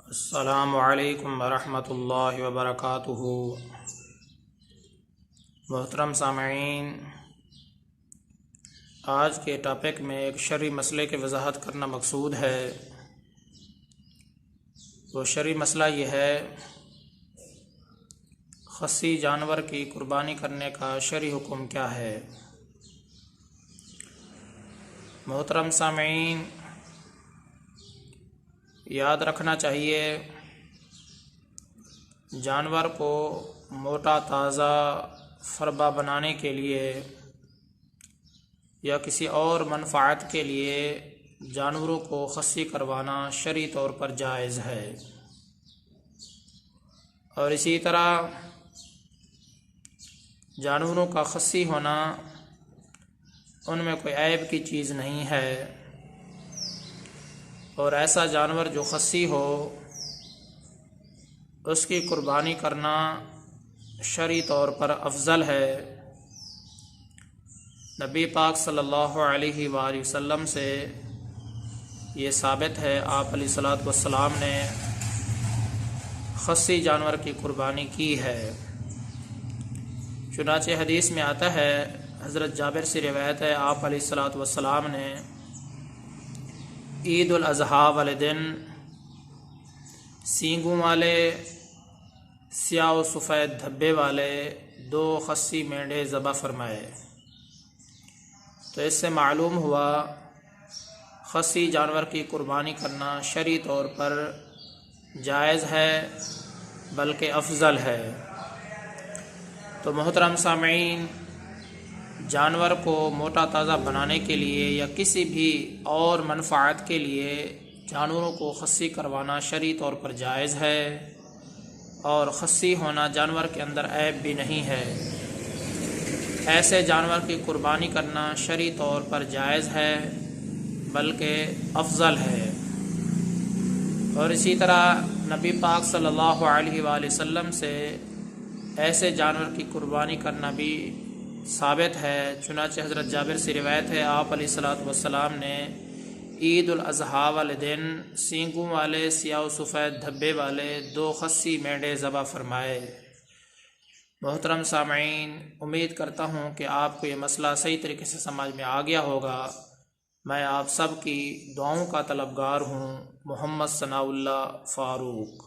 السلام علیکم ورحمۃ اللہ وبرکاتہ۔ محترم سامعین، آج کے ٹاپک میں ایک شرعی مسئلے کی وضاحت کرنا مقصود ہے۔ وہ شرعی مسئلہ یہ ہے، خصی جانور کی قربانی کرنے کا شرعی حکم کیا ہے۔ محترم سامعین، یاد رکھنا چاہیے، جانور کو موٹا تازہ فربہ بنانے کے لیے یا کسی اور منفعت کے لیے جانوروں کو خصی کروانا شرعی طور پر جائز ہے، اور اسی طرح جانوروں کا خصی ہونا ان میں کوئی عیب کی چیز نہیں ہے، اور ایسا جانور جو خصی ہو اس کی قربانی کرنا شرعی طور پر افضل ہے۔ نبی پاک صلی اللہ علیہ وآلہ وسلم سے یہ ثابت ہے، آپ علیہ الصلوۃ والسلام نے خصی جانور کی قربانی کی ہے۔ چنانچہ حدیث میں آتا ہے، حضرت جابر سے روایت ہے، آپ علیہ الصلوۃ والسلام نے عید الاضحیٰ والے دن سینگوں والے سیاہ و سفید دھبے والے 2 خصی مینڈے ذبح فرمائے۔ تو اس سے معلوم ہوا خصی جانور کی قربانی کرنا شرعی طور پر جائز ہے، بلکہ افضل ہے۔ تو محترم سامعین، جانور کو موٹا تازہ بنانے کے لیے یا کسی بھی اور منفعت کے لیے جانوروں کو خصی کروانا شرعی طور پر جائز ہے، اور خصی ہونا جانور کے اندر عیب بھی نہیں ہے۔ ایسے جانور کی قربانی کرنا شرعی طور پر جائز ہے، بلکہ افضل ہے۔ اور اسی طرح نبی پاک صلی اللہ علیہ وآلہ وسلم سے ایسے جانور کی قربانی کرنا بھی ثابت ہے۔ چنانچہ حضرت جابر سے روایت ہے، آپ علیہ الصلوۃ والسلام نے عید الاضحیٰ والے دن سینگوں والے سیاہ و سفید دھبے والے 2 خصی مینڈے ذبح فرمائے۔ محترم سامعین، امید کرتا ہوں کہ آپ کو یہ مسئلہ صحیح طریقے سے سمجھ میں آ گیا ہوگا۔ میں آپ سب کی دعاؤں کا طلبگار ہوں۔ محمد ثناء اللہ فاروق۔